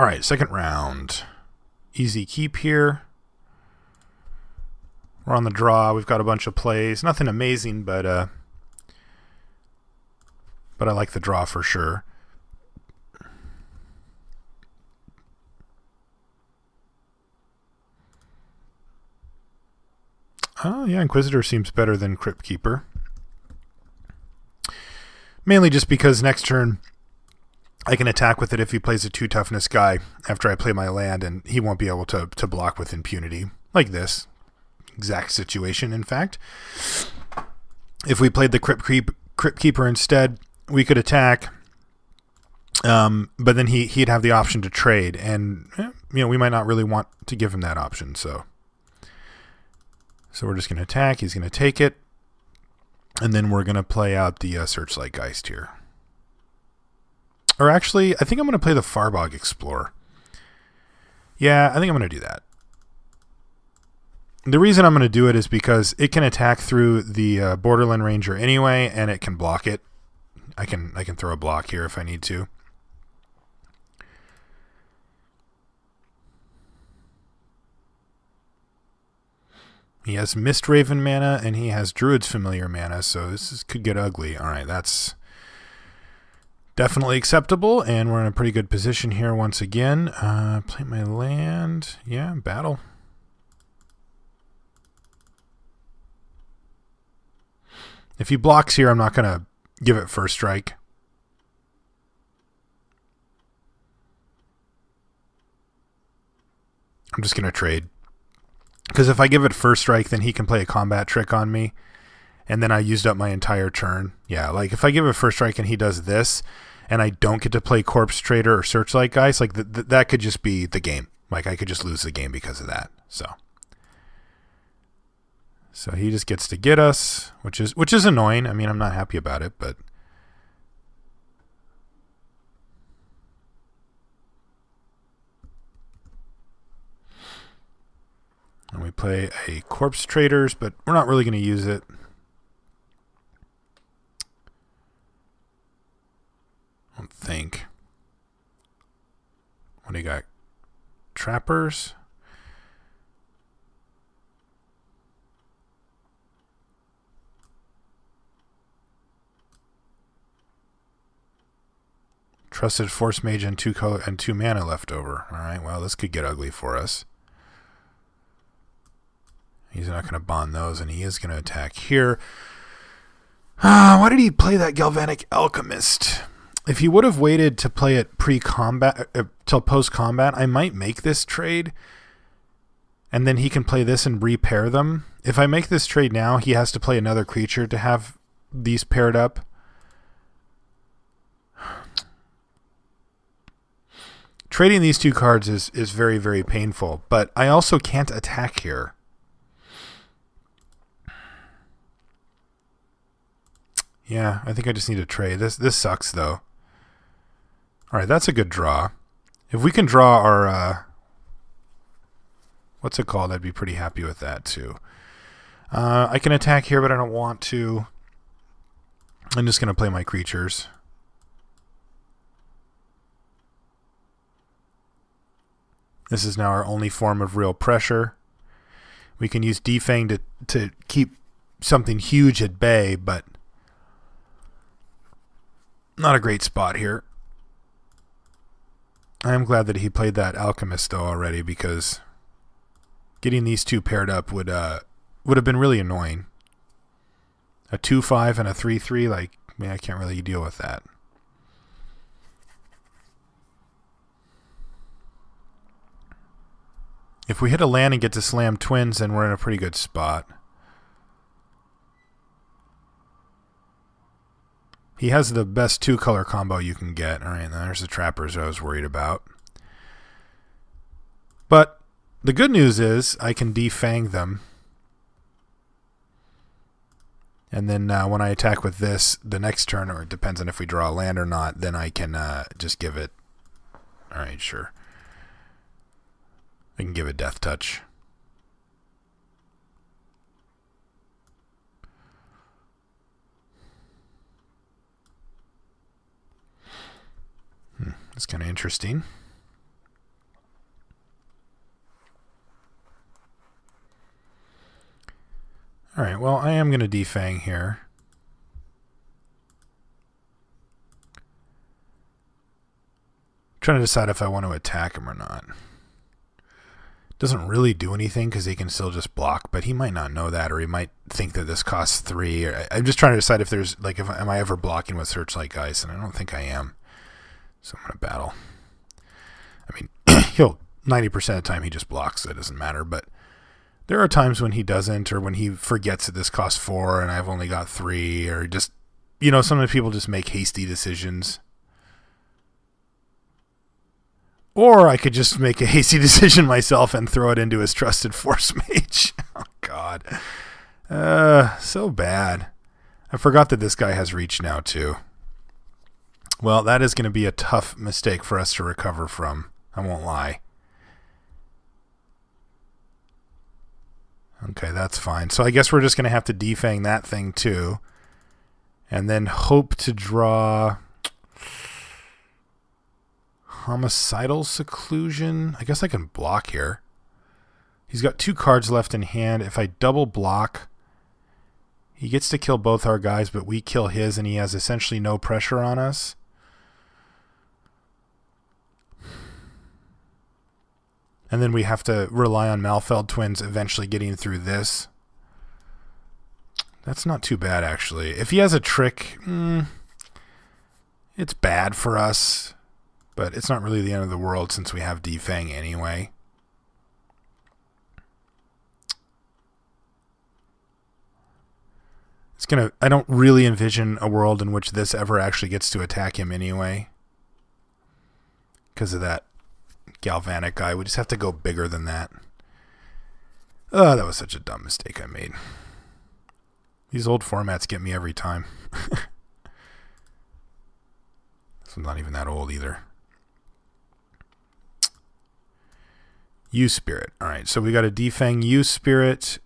All right, second round. Easy keep here. We're on the draw. We've got a bunch of plays. Nothing amazing, but I like the draw for sure. Oh, yeah, Inquisitor seems better than Crypt Keeper. Mainly just because next turn I can attack with it if he plays a 2 toughness guy after I play my land, and he won't be able to block with impunity. Like this exact situation, in fact. If we played the Crypt Keeper instead, we could attack, but then he'd have the option to trade, and we might not really want to give him that option, so we're just going to attack. He's going to take it, and then we're going to play out the Searchlight Geist here. Or actually, I think I'm going to play the Farbog Explorer. Yeah, I think I'm going to do that. The reason I'm going to do it is because it can attack through the Borderland Ranger anyway, and it can block it. I can throw a block here if I need to. He has Mistraven mana, and he has Druid's Familiar mana, so this could get ugly. All right, that's definitely acceptable, and we're in a pretty good position here once again. Play my land. Yeah, battle. If he blocks here, I'm not going to give it first strike. I'm just going to trade. Because if I give it first strike, then he can play a combat trick on me. And then I used up my entire turn. Yeah, like if I give it first strike and he does this, and I don't get to play Corpse Trader or Searchlight Guys, like that could just be the game. Like I could just lose the game because of that. So he just gets to get us, which is annoying. I mean, I'm not happy about it, but and we play a Corpse Traders, but we're not really going to use it. I don't think. What do you got? Trappers? Trusted Force Mage and 2 color and 2 mana left over. All right, well, this could get ugly for us. He's not going to bond those, and he is going to attack here. Why did he play that Galvanic Alchemist? If he would have waited to play it pre-combat, till post-combat, I might make this trade, and then he can play this and repair them. If I make this trade now, he has to play another creature to have these paired up. Trading these 2 cards is very, very painful, but I also can't attack here. Yeah, I think I just need to trade. This sucks, though. All right, that's a good draw. If we can draw our... what's it called? I'd be pretty happy with that, too. I can attack here, but I don't want to. I'm just going to play my creatures. This is now our only form of real pressure. We can use Defang to keep something huge at bay, but not a great spot here. I'm glad that he played that Alchemist, though, already, because getting these 2 paired up would have been really annoying. A 2/5 and a 3/3, like, man, I can't really deal with that. If we hit a land and get to slam twins, then we're in a pretty good spot. He has the best 2-color combo you can get. All right, there's the Trappers I was worried about. But the good news is I can defang them. And then when I attack with this the next turn, or it depends on if we draw a land or not, then I can just give it... All right, sure. I can give it Death Touch. That's kind of interesting. Alright, well, I am going to defang here. Trying to decide if I want to attack him or not. Doesn't really do anything because he can still just block, but he might not know that, or he might think that this costs 3. I'm just trying to decide if there's, like, am I ever blocking with Searchlight Geist, and I don't think I am. So I'm going to battle. I mean, he'll 90% of the time he just blocks, so it doesn't matter, but there are times when he doesn't, or when he forgets that this costs 4 and I've only got 3, or just, you know, sometimes people just make hasty decisions. Or I could just make a hasty decision myself and throw it into his trusted Force Mage. Oh, God. So bad. I forgot that this guy has reach now, too. Well, that is going to be a tough mistake for us to recover from. I won't lie. Okay, that's fine. So I guess we're just going to have to defang that thing, too. And then hope to draw... Homicidal Seclusion. I guess I can block here. He's got 2 cards left in hand. If I double block, he gets to kill both our guys, but we kill his, and he has essentially no pressure on us. And then we have to rely on Malfeld Twins eventually getting through this. That's not too bad, actually. If he has a trick, it's bad for us. But it's not really the end of the world since we have defang anyway. I don't really envision a world in which this ever actually gets to attack him anyway. Because of that galvanic guy. We just have to go bigger than that. Oh, that was such a dumb mistake I made. These old formats get me every time. This one's not even that old either. U-Spirit. Alright, so we got to defang U-Spirit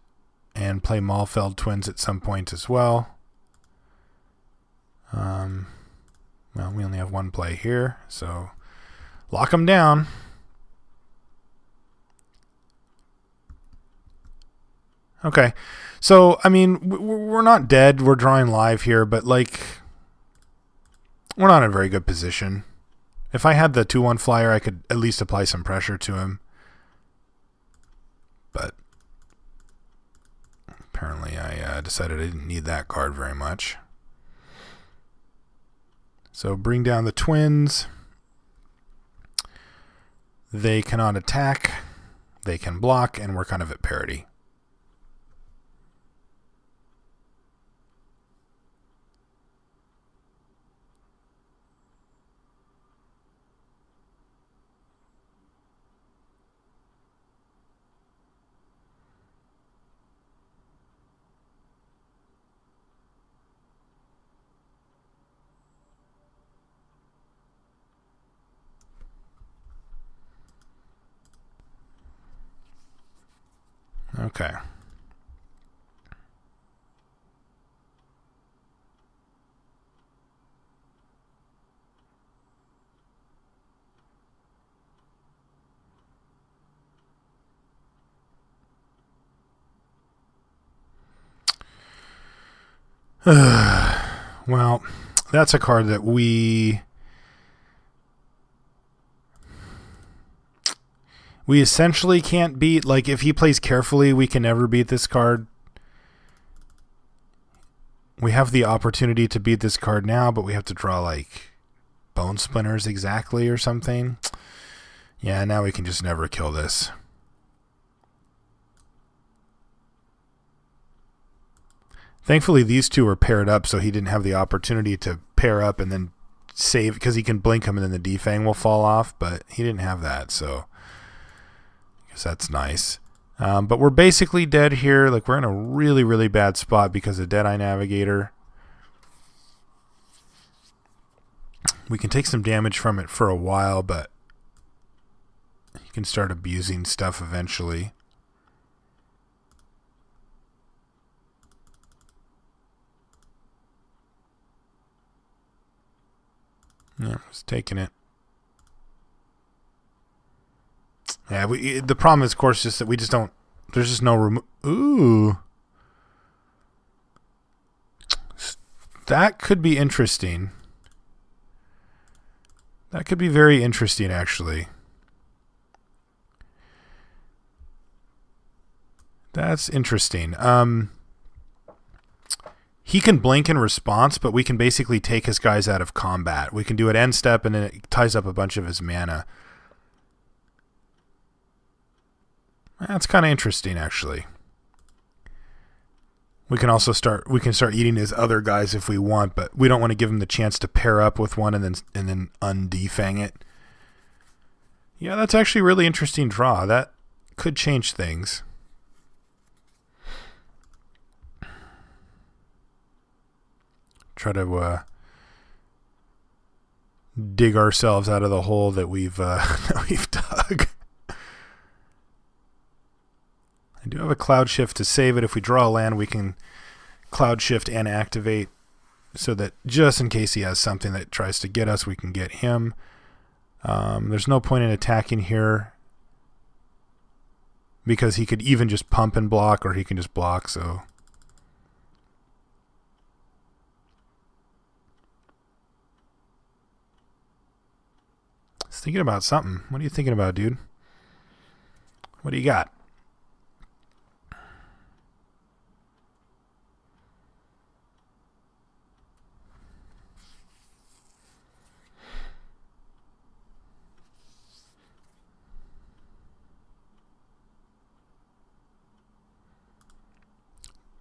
and play Malfeld Twins at some point as well. Well, we only have one play here, so lock them down. Okay, so, I mean, we're not dead. We're drawing live here, but, like, we're not in a very good position. If I had the 2-1 flyer, I could at least apply some pressure to him. But apparently I decided I didn't need that card very much. So bring down the Twins. They cannot attack. They can block, and we're kind of at parity. Okay. Well, that's a card that we essentially can't beat. Like, if he plays carefully, we can never beat this card. We have the opportunity to beat this card now, but we have to draw, like, Bone Splinters exactly or something. Yeah, now we can just never kill this. Thankfully, these two are paired up, so he didn't have the opportunity to pair up and then save, because he can blink him and then the defang will fall off, but he didn't have that, so I guess that's nice. But we're basically dead here. Like, we're in a really, really bad spot because of Deadeye Navigator. We can take some damage from it for a while, but he can start abusing stuff eventually. Yeah, it's taking it. Yeah, the problem is, of course, just that we just don't. There's just no Ooh. that could be interesting. That could be very interesting, actually. That's interesting. He can blink in response, but we can basically take his guys out of combat. We can do it end step, and then it ties up a bunch of his mana. That's kind of interesting, actually. We can also start eating his other guys if we want, but we don't want to give him the chance to pair up with one and then undefang it. Yeah, that's actually a really interesting draw. That could change things. Try to dig ourselves out of the hole that we've dug. I do have a cloud shift to save it. If we draw a land, we can cloud shift and activate so that just in case he has something that tries to get us, we can get him. There's no point in attacking here because he could even just pump and block, or he can just block, so... Thinking about something. What are you thinking about, dude? What do you got?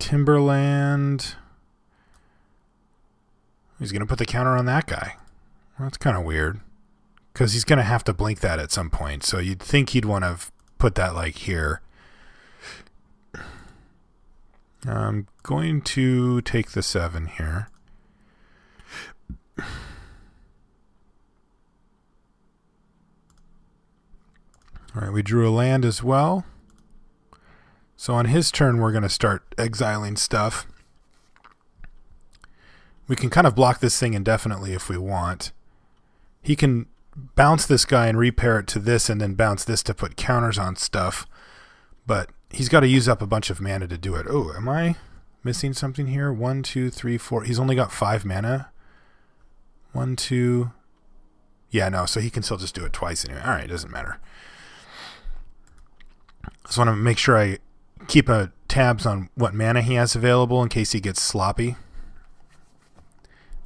Timberland. He's going to put the counter on that guy. Well, that's kind of weird. Because he's going to have to blink that at some point. So you'd think he'd want to put that like here. I'm going to take the 7 here. All right, we drew a land as well. So on his turn, we're going to start exiling stuff. We can kind of block this thing indefinitely if we want. He can bounce this guy and repair it to this, and then bounce this to put counters on stuff. But he's got to use up a bunch of mana to do it. Oh, am I missing something here? 1, 2, 3, 4. He's only got 5 mana. 1, 2. Yeah, no, so he can still just do it twice anyway. All right, it doesn't matter. Just want to make sure I keep tabs on what mana he has available in case he gets sloppy.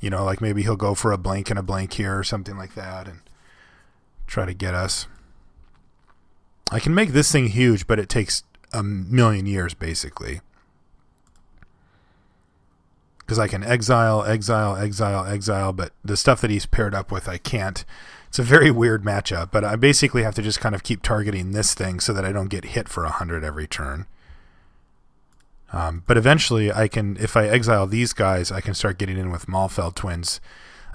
You know, like maybe he'll go for a blank and a blank here or something like that and try to get us. I can make this thing huge, but it takes a million years basically. Because I can exile, but the stuff that he's paired up with I can't. It's a very weird matchup, but I basically have to just kind of keep targeting this thing so that I don't get hit for 100 every turn. But eventually I can, if I exile these guys, I can start getting in with Malfeld Twins.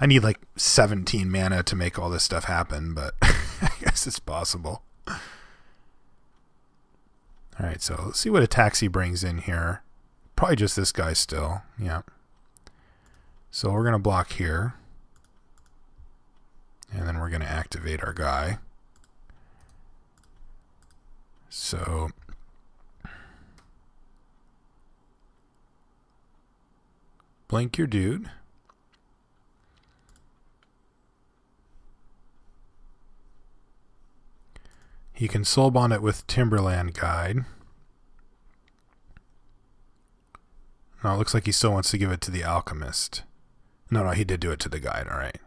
I need like 17 mana to make all this stuff happen, but I guess it's possible. Alright, so let's see what attacks he brings in here. Probably just this guy still. Yeah. So we're going to block here. And then we're going to activate our guy. So... blink your dude. He can soul bond it with Timberland Guide. No, it looks like he still wants to give it to the Alchemist. No, he did do it to the Guide. All right.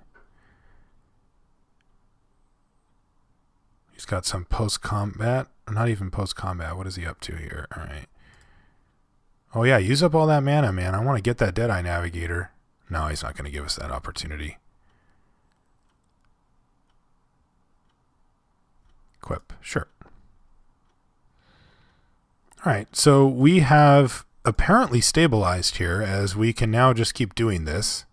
He's got some post-combat. Not even post-combat. What is he up to here? All right. Oh, yeah, use up all that mana, man. I want to get that Deadeye Navigator. No, he's not going to give us that opportunity. Equip. Sure. All right, so we have apparently stabilized here, as we can now just keep doing this.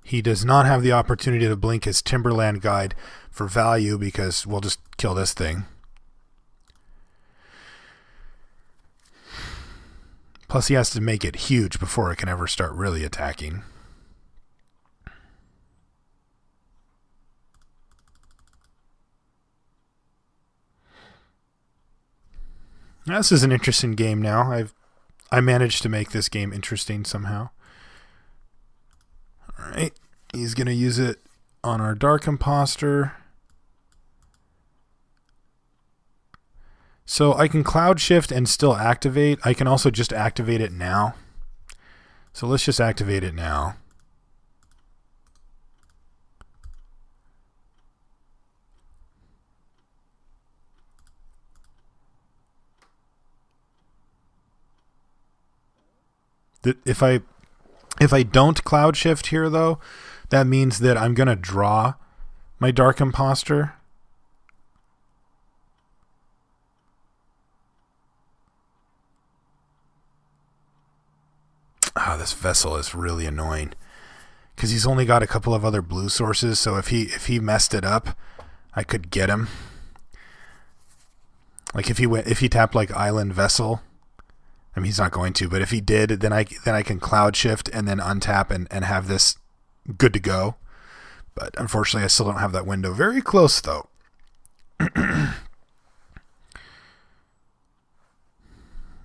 He does not have the opportunity to blink his Timberland Guide for value because we'll just kill this thing. Plus, he has to make it huge before it can ever start really attacking. Now, this is an interesting game now. I managed to make this game interesting somehow. All right. He's going to use it on our Dark Imposter. So I can cloud shift and still activate. I can also just activate it now. So let's just activate it now. If I don't cloud shift here, though, that means that I'm going to draw my Dark Imposter. This vessel is really annoying because he's only got a couple of other blue sources. So if he messed it up, I could get him. Like if he tapped like Island Vessel. I mean, he's not going to, but if he did, then I can cloud shift and then untap and have this good to go. But unfortunately, I still don't have that window. Very close, though.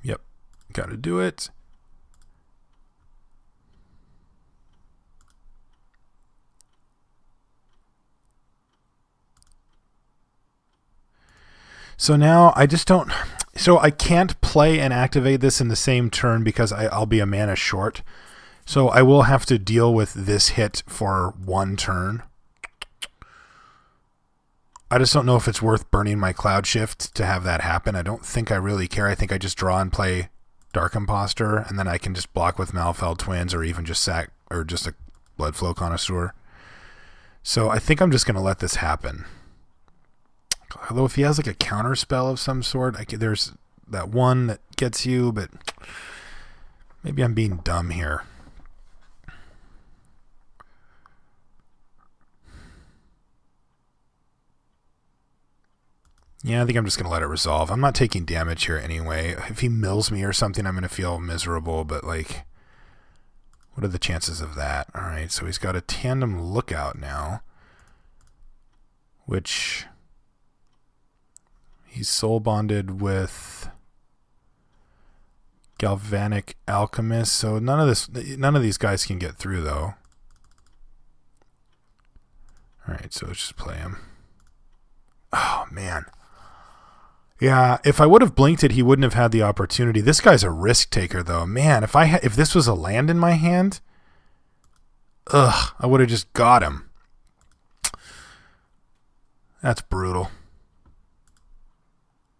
Yep. Got to do it. So now I just don't... So I can't play and activate this in the same turn because I'll be a mana short. So I will have to deal with this hit for one turn. I just don't know if it's worth burning my cloud shift to have that happen. I don't think I really care. I think I just draw and play Dark Imposter, and then I can just block with Malfeld Twins or even just sack or just a Bloodflow Connoisseur. So I think I'm just going to let this happen. Although if he has like a counter spell of some sort, there's that one that gets you, but maybe I'm being dumb here. Yeah, I think I'm just going to let it resolve. I'm not taking damage here anyway. If he mills me or something, I'm going to feel miserable, but like, what are the chances of that? All right, so he's got a Tandem Lookout now, which... He's soul bonded with Galvanic Alchemist, so none of these guys can get through though. All right, so let's just play him. Oh man, yeah. If I would have blinked it, he wouldn't have had the opportunity. This guy's a risk taker though, man. If this was a land in my hand, I would have just got him. That's brutal.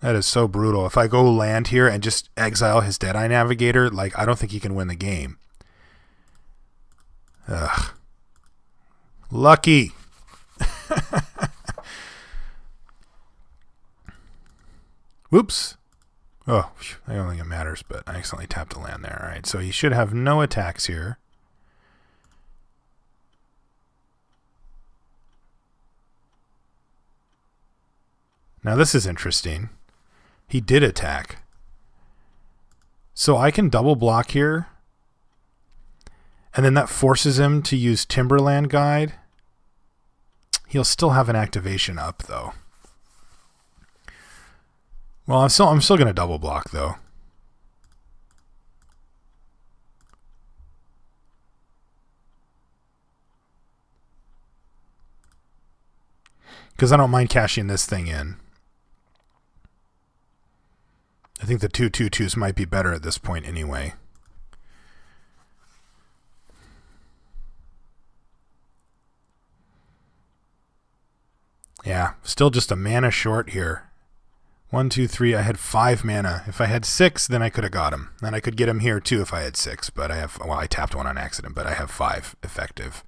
That is so brutal. If I go land here and just exile his Deadeye Navigator, like, I don't think he can win the game. Ugh. Lucky. Whoops. Oh, I don't think it matters, but I accidentally tapped the land there. All right, so he should have no attacks here. Now this is interesting. He did attack. So I can double block here. And then that forces him to use Timberland Guide. He'll still have an activation up, though. Well, I'm still going to double block, though. Because I don't mind cashing this thing in. I think the 2/2/2s might be better at this point anyway. Yeah, still just a mana short here. 1, 2, 3. I had 5 mana. If I had 6, then I could have got him. And I could get him here too if I had 6. But I tapped one on accident, but I have 5 effective.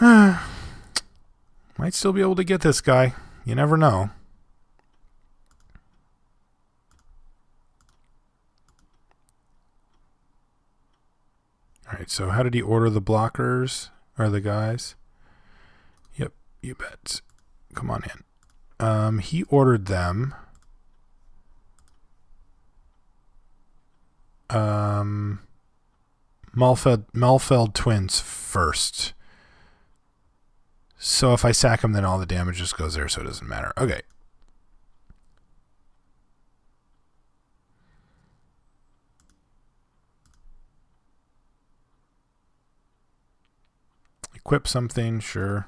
Might still be able to get this guy. You never know. Alright, so how did he order the blockers? Or the guys? Yep, you bet. Come on in. He ordered them. Malfeld Twins first. So if I sack him, then all the damage just goes there, so it doesn't matter. Okay. equip something, sure.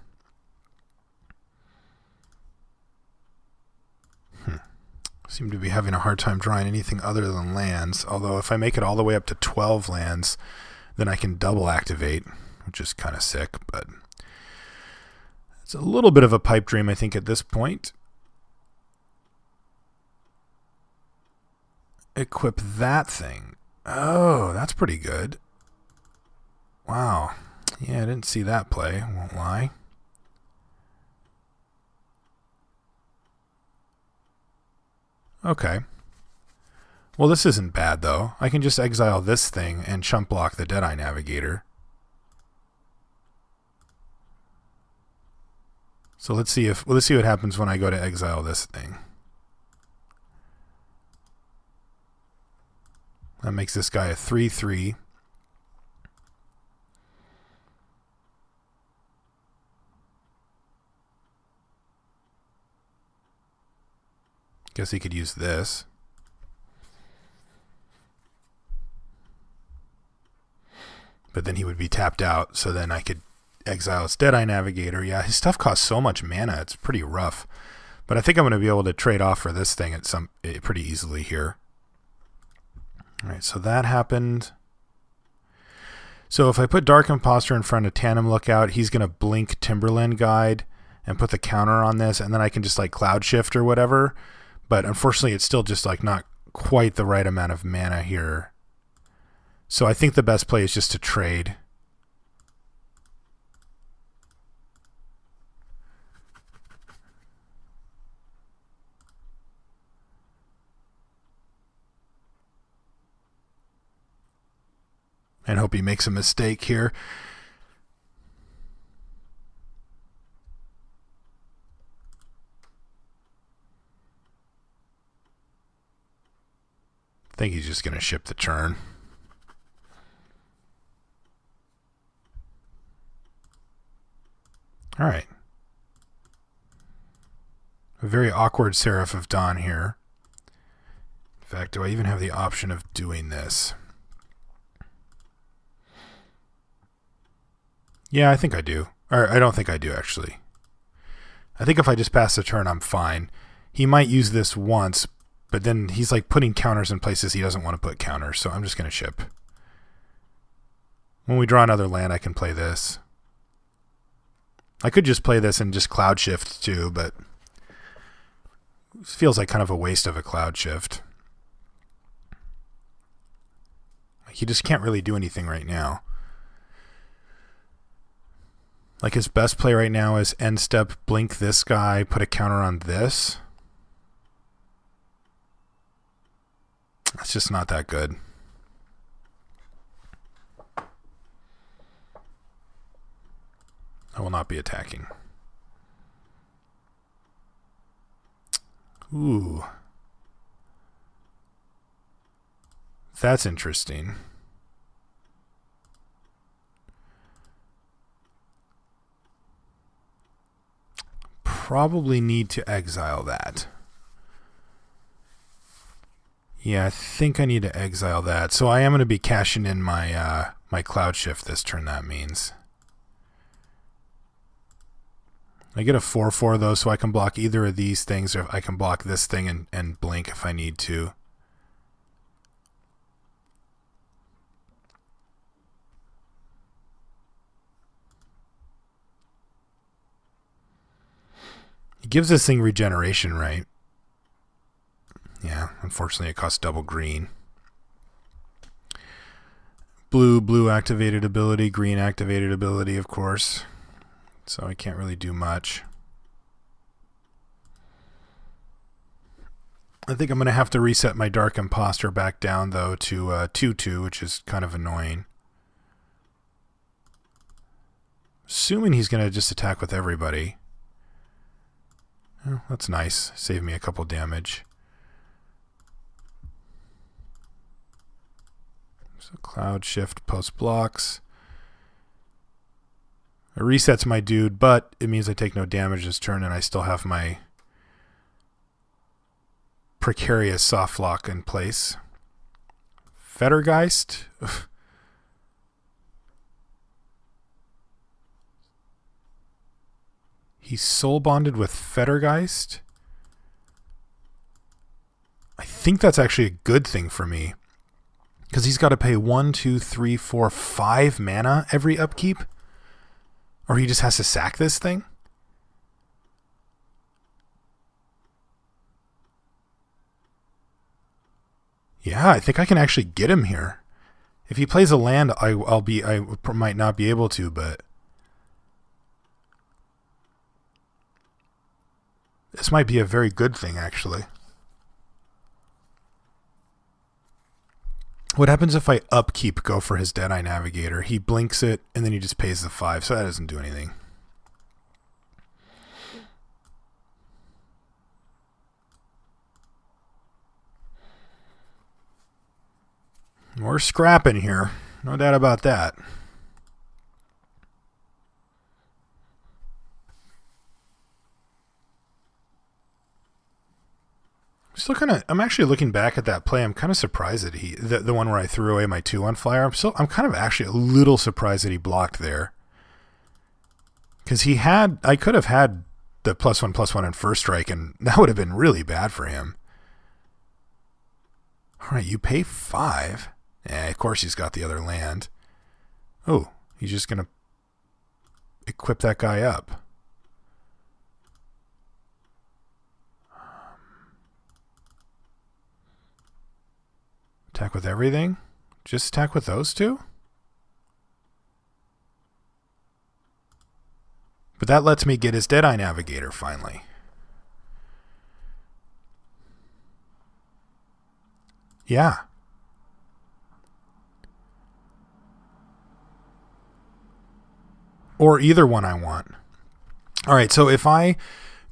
Seem to be having a hard time drawing anything other than lands, although if I make it all the way up to 12 lands, then I can double activate, which is kind of sick, but it's a little bit of a pipe dream, I think, at this point. Equip that thing. Oh, that's pretty good. Wow. Yeah, I didn't see that play, won't lie. Okay. Well, this isn't bad, though. I can just exile this thing and chump block the Deadeye Navigator. So let's see what happens when I go to exile this thing. That makes this guy a 3/3. Guess he could use this. But then he would be tapped out, so then I could exile his Deadeye Navigator. Yeah, his stuff costs so much mana, it's pretty rough. But I think I'm going to be able to trade off for this thing pretty easily here. Alright, so that happened. So if I put Dark Imposter in front of Tandem Lookout, he's going to blink Timberland Guide and put the counter on this, and then I can just like Cloud Shift or whatever. But unfortunately, it's still just like not quite the right amount of mana here. So I think the best play is just to trade. And hope he makes a mistake here. I think he's just going to ship the turn. All right. A very awkward Seraph of Dawn here. In fact, do I even have the option of doing this? Yeah, I think I do. Or I don't think I do, actually. I think if I just pass the turn, I'm fine. He might use this once, but then he's like putting counters in places he doesn't want to put counters, so I'm just going to ship. When we draw another land, I can play this. I could just play this and just Cloud Shift too, but it feels like kind of a waste of a Cloud Shift. He just can't really do anything right now. Like his best play right now is end step, blink this guy, put a counter on this. That's just not that good. I will not be attacking. Ooh. That's interesting. Probably need to exile that. Yeah, I think I need to exile that. So I am going to be cashing in my my Cloud Shift this turn, that means. I get a 4/4 though, so I can block either of these things, or I can block this thing and blink if I need to. It gives this thing regeneration, right? Yeah, unfortunately it costs double green. Blue activated ability, green activated ability, of course. So I can't really do much. I think I'm going to have to reset my Dark Imposter back down, though, to 2/2, which is kind of annoying. Assuming he's going to just attack with everybody. Oh, that's nice. Save me a couple damage. So Cloud Shift post blocks. It resets my dude, but it means I take no damage this turn, and I still have my precarious soft lock in place. Fettergeist? He's soul bonded with Fettergeist. I think that's actually a good thing for me. Because he's got to pay 1, 2, 3, 4, 5 mana every upkeep. Or he just has to sack this thing. Yeah, I think I can actually get him here. If he plays a land, I might not be able to, but this might be a very good thing, actually. What happens if I upkeep go for his Deadeye Navigator? He blinks it, and then he just pays the 5, so that doesn't do anything. We're scrapping here. No doubt about that. I'm actually looking back at that play. I'm kind of surprised that the one where I threw away my 2-1 flyer. I'm kind of actually a little surprised that he blocked there. Because I could have had the +1/+1 in first strike, and that would have been really bad for him. All right, you pay 5. Of course he's got the other land. Oh, he's just going to equip that guy up. Attack with everything? Just attack with those two? But that lets me get his Deadeye Navigator finally. Yeah. Or either one I want. All right, so if I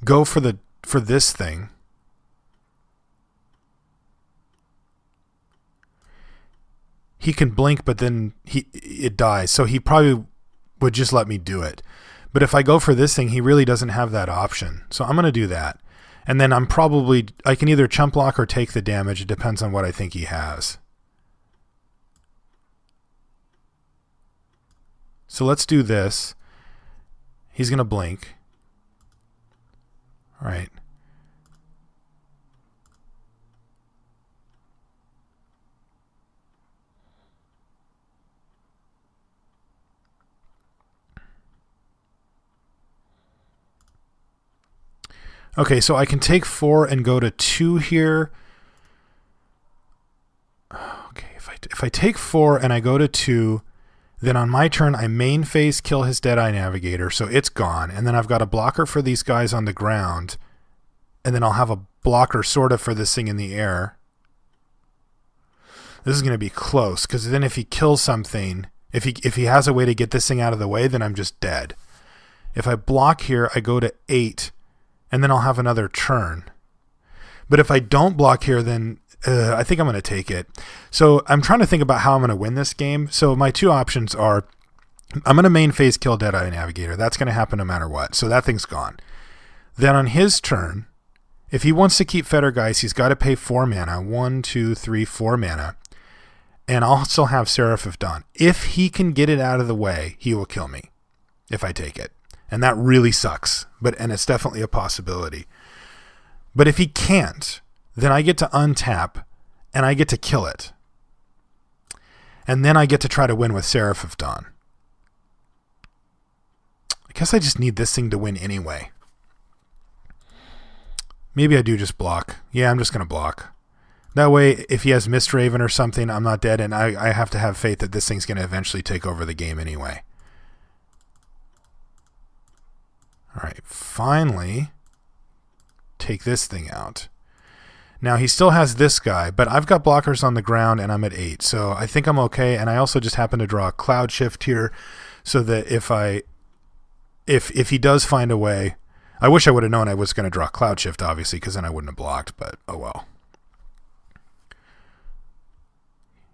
go for this thing, he can blink, but then it dies. So he probably would just let me do it. But if I go for this thing, he really doesn't have that option. So I'm going to do that. And then I can either chump block or take the damage. It depends on what I think he has. So let's do this. He's going to blink. All right. Okay, so I can take 4 and go to 2 here. Okay, if I take 4 and I go to 2, then on my turn I main phase kill his Deadeye Navigator, so it's gone. And then I've got a blocker for these guys on the ground. And then I'll have a blocker sort of for this thing in the air. This is going to be close, because then if he kills something, if he has a way to get this thing out of the way, then I'm just dead. If I block here, I go to 8. And then I'll have another turn. But if I don't block here, then I think I'm going to take it. So I'm trying to think about how I'm going to win this game. So my 2 options are, I'm going to main phase kill Deadeye Navigator. That's going to happen no matter what. So that thing's gone. Then on his turn, if he wants to keep Fettergeist, he's got to pay 4 mana. 1, 2, 3, 4 mana. And I'll still have Seraph of Dawn. If he can get it out of the way, he will kill me if I take it. And that really sucks, and it's definitely a possibility. But if he can't, then I get to untap, and I get to kill it. And then I get to try to win with Seraph of Dawn. I guess I just need this thing to win anyway. Maybe I do just block. Yeah, I'm just going to block. That way, if he has Mistraven or something, I'm not dead, and I have to have faith that this thing's going to eventually take over the game anyway. All right, finally, take this thing out. Now, he still has this guy, but I've got blockers on the ground, and I'm at 8, so I think I'm okay, and I also just happen to draw a Cloud Shift here, so that if he does find a way, I wish I would have known I was going to draw Cloud Shift, obviously, because then I wouldn't have blocked, but oh well.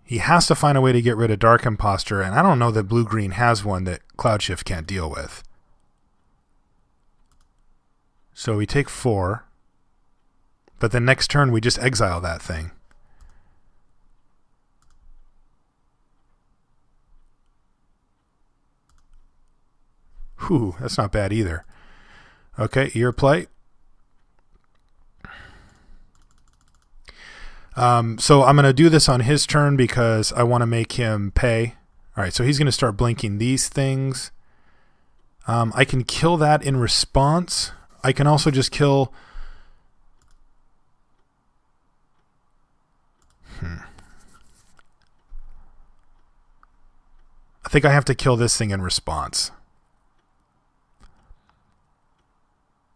He has to find a way to get rid of Dark Impostor, and I don't know that Blue-Green has one that Cloud Shift can't deal with. So we take 4, but the next turn we just exile that thing. Whew, that's not bad either. Okay, your play. So I'm going to do this on his turn because I want to make him pay. All right, so he's going to start blinking these things. I can kill that in response. I can also just kill... I think I have to kill this thing in response.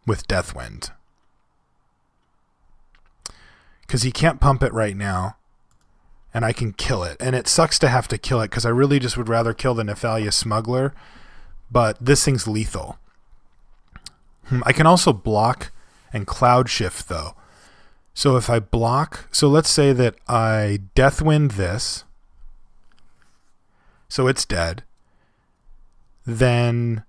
With Deathwind. Because he can't pump it right now. And I can kill it. And it sucks to have to kill it because I really just would rather kill the Nephalia Smuggler. But this thing's lethal. I can also block and Cloud Shift though. So if I block... So let's say that I Deathwind this. So it's dead. Then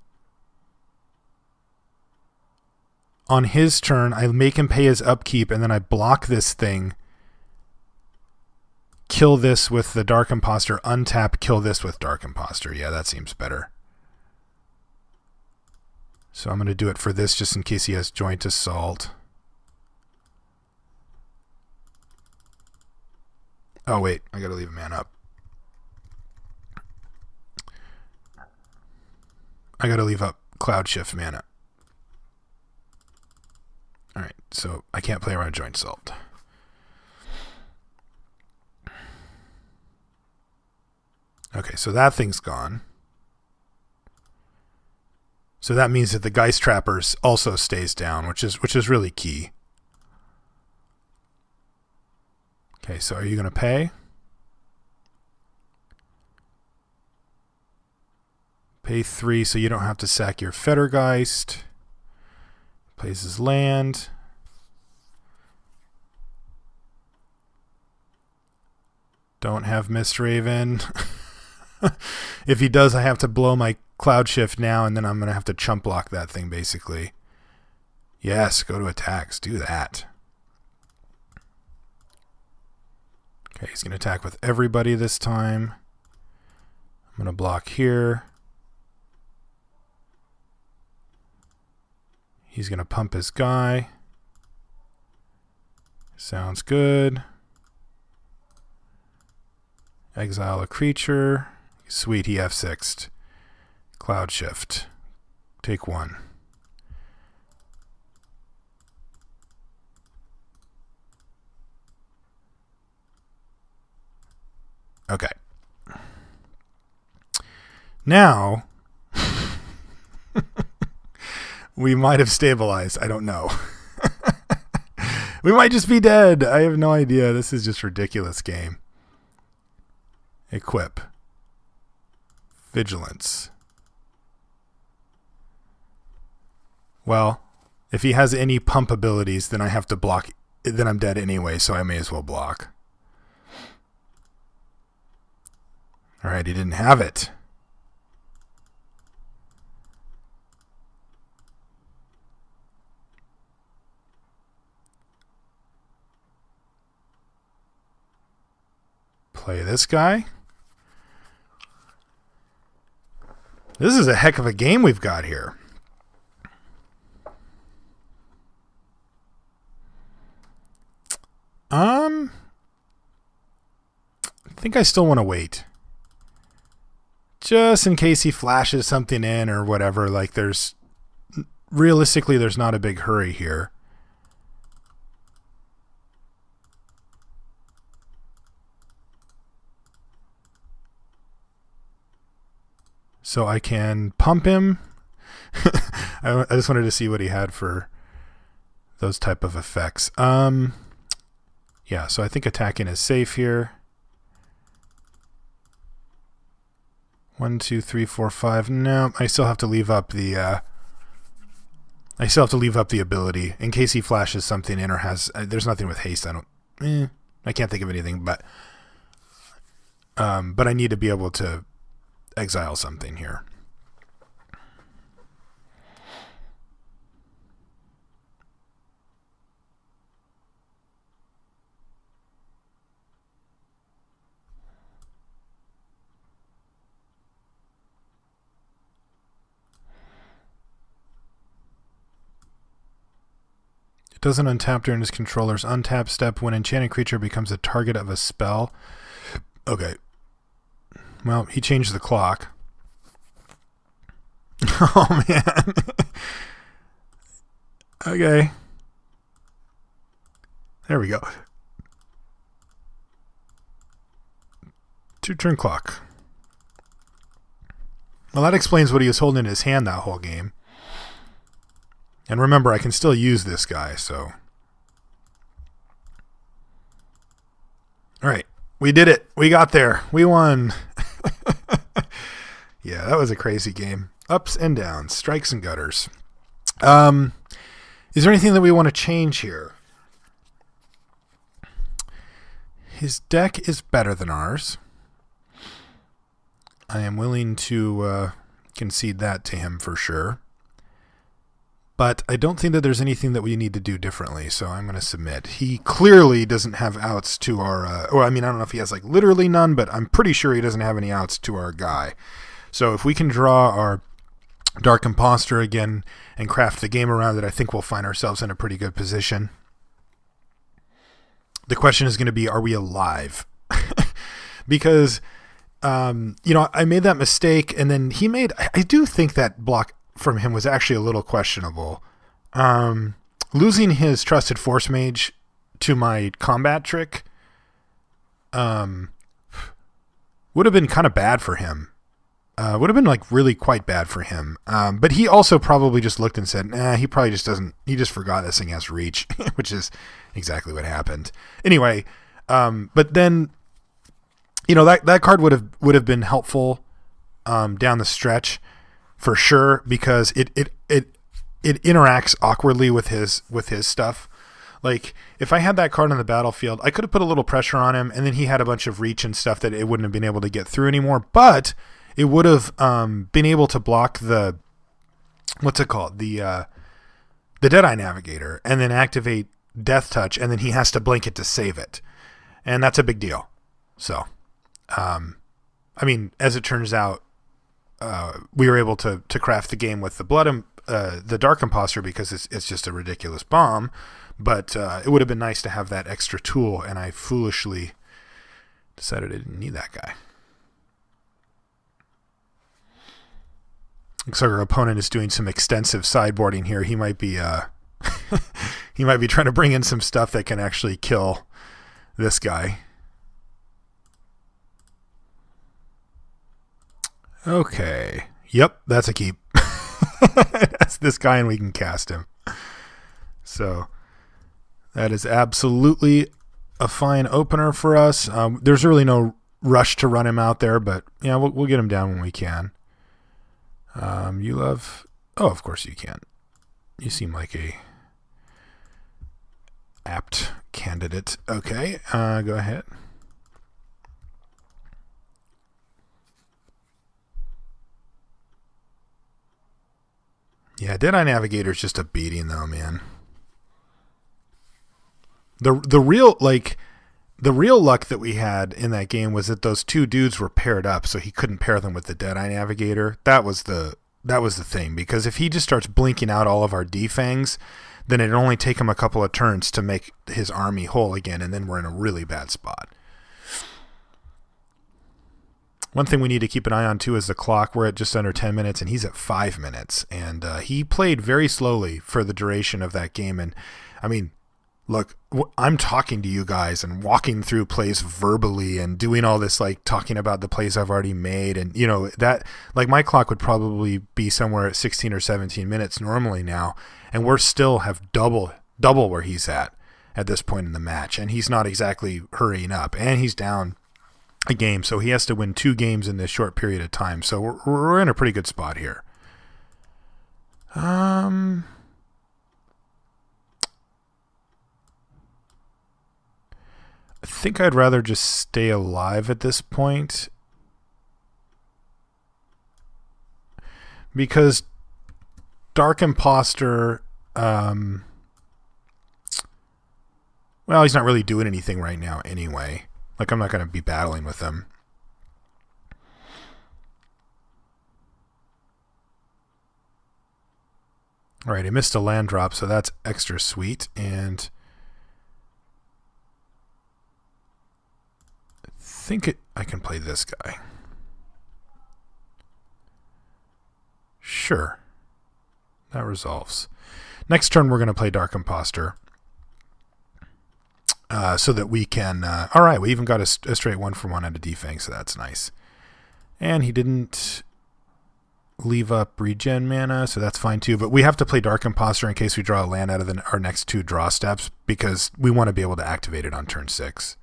on his turn, I make him pay his upkeep, and then I block this thing. Kill this with the Dark Imposter. Untap, kill this with Dark Imposter. Yeah, that seems better. So I'm going to do it for this just in case he has Joint Assault. Oh, wait. I got to leave a man up. I got to leave up Cloud Shift mana. Alright, so I can't play around Joint Assault. Okay, so that thing's gone. So that means that the Geist Trappers also stays down, which is really key. Okay, so are you going to pay? Pay 3 so you don't have to sack your Fettergeist. Plays his land. Don't have Mistraven. If he does, I have to blow my Cloud Shift now, and then I'm going to have to chump block that thing, basically. Yes, go to attacks. Do that. Okay, he's going to attack with everybody this time. I'm going to block here. He's going to pump his guy. Sounds good. Exile a creature. Sweet, he F6'd. Cloud Shift. Take 1. Okay. Now, we might have stabilized. I don't know. We might just be dead. I have no idea. This is just a ridiculous game. Equip. Vigilance. Well, if he has any pump abilities, then I have to block. Then I'm dead anyway, so I may as well block. Alright, he didn't have it. Play this guy. This is a heck of a game we've got here. I think I still want to wait. Just in case he flashes something in or whatever. Like realistically, there's not a big hurry here. So I can pump him. I just wanted to see what he had for those type of effects. Yeah, so I think attacking is safe here. 1, 2, 3, 4, 5. No, I still have to leave up the ability in case he flashes something in or has. There's nothing with haste. I can't think of anything, but I need to be able to exile something here. doesn't untap during his controller's untap step when enchanted creature becomes a target of a spell. Okay. Well, he changed the clock. Oh, man. Okay. There we go. 2-turn clock. Well, that explains what he was holding in his hand that whole game. And remember, I can still use this guy, so. All right. We did it. We got there. We won. Yeah, that was a crazy game. Ups and downs, strikes and gutters. Is there anything that we want to change here? His deck is better than ours. I am willing to concede that to him for sure. But I don't think that there's anything that we need to do differently, so I'm going to submit. He clearly doesn't have outs to our... I don't know if he has like literally none, but I'm pretty sure he doesn't have any outs to our guy. So if we can draw our Dark Imposter again and craft the game around it, I think we'll find ourselves in a pretty good position. The question is going to be, are we alive? Because, I made that mistake, and then he made... I do think that block from him was actually a little questionable. Losing his Trusted Force Mage to my combat trick would have been kind of bad for him. Would have been like really quite bad for him. But he also probably just looked and said, he probably just doesn't, he just forgot this thing has reach, which is exactly what happened. Anyway, but then, that card would have been helpful down the stretch for sure, because it interacts awkwardly with his stuff. Like, if I had that card on the battlefield, I could have put a little pressure on him, and then he had a bunch of reach and stuff that it wouldn't have been able to get through anymore, but it would have been able to block the, what's it called? The Deadeye Navigator, and then activate Death Touch, and then he has to blink it to save it. And that's a big deal. So, as it turns out, we were able to craft the game with the Dark Imposter, because it's just a ridiculous bomb. But it would have been nice to have that extra tool, and I foolishly decided I didn't need that guy. Looks like our opponent is doing some extensive sideboarding here. He might be he might be trying to bring in some stuff that can actually kill this guy. Okay. Yep, that's a keep. That's this guy, and we can cast him. So that is absolutely a fine opener for us. There's really no rush to run him out there, but we'll get him down when we can. You love... Oh, of course you can. You seem like a apt candidate. Okay, go ahead. Yeah, Deadeye Navigator is just a beating, though, man. The real luck that we had in that game was that those two dudes were paired up, so he couldn't pair them with the Deadeye Navigator. That was the thing, because if he just starts blinking out all of our defangs, then it'd only take him a couple of turns to make his army whole again, and then we're in a really bad spot. One thing we need to keep an eye on, too, is the clock. We're at just under 10 minutes, and he's at 5 minutes. And he played very slowly for the duration of that game. And, look, I'm talking to you guys and walking through plays verbally and doing all this, like, talking about the plays I've already made. And, that, like, my clock would probably be somewhere at 16 or 17 minutes normally now. And we're still have double where he's at this point in the match. And he's not exactly hurrying up. And he's down a game, so he has to win 2 games in this short period of time. So we're in a pretty good spot here. I think I'd rather just stay alive at this point, because Dark Imposter, well, he's not really doing anything right now anyway. Like, I'm not going to be battling with him. All right, he missed a land drop, so that's extra sweet. And I think I can play this guy. Sure. That resolves. Next turn, we're going to play Dark Imposter. So that we can... all right, we even got a straight 1-for-1 out of Defang, so that's nice. And he didn't leave up regen mana, so that's fine too. But we have to play Dark Imposter in case we draw a land out of our next 2 draw steps, because we want to be able to activate it on turn 6.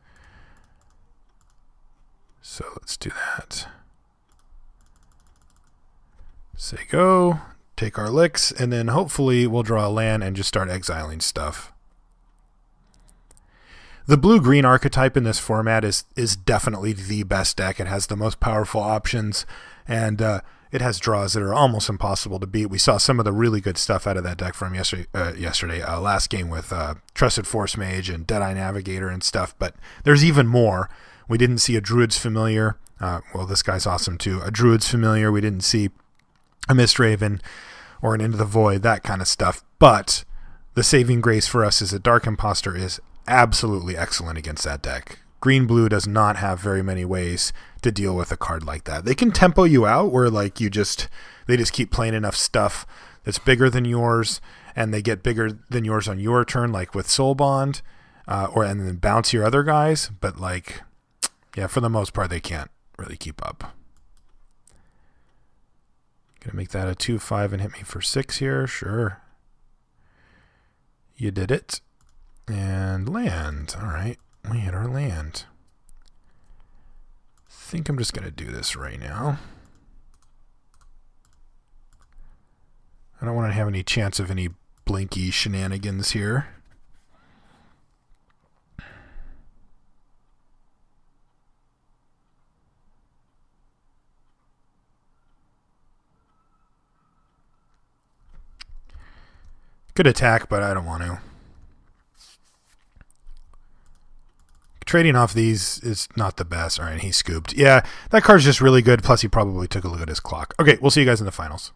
So let's do that. Say go, take our licks, and then hopefully we'll draw a land and just start exiling stuff. The blue-green archetype in this format is definitely the best deck. It has the most powerful options, and it has draws that are almost impossible to beat. We saw some of the really good stuff out of that deck from last game with Trusted Force Mage and Deadeye Navigator and stuff, but there's even more. We didn't see a Druid's Familiar. Well, this guy's awesome too. A Druid's Familiar. We didn't see a Mistraven or an Into the Void, that kind of stuff. But the saving grace for us is that Dark Imposter is absolutely excellent against that deck. Green-blue does not have very many ways to deal with a card like that. They can tempo you out where like they just keep playing enough stuff that's bigger than yours, and they get bigger than yours on your turn, like with Soul Bond, and then bounce your other guys. But like, yeah, for the most part, they can't really keep up. Gonna make that a 2/5 and hit me for 6 here. Sure. You did it. And land. All right. We hit our land. I think I'm just going to do this right now. I don't want to have any chance of any blinky shenanigans here. Good attack, but I don't want to. Trading off these is not the best. All right, he scooped. Yeah, that card's just really good. Plus, he probably took a look at his clock. Okay, we'll see you guys in the finals.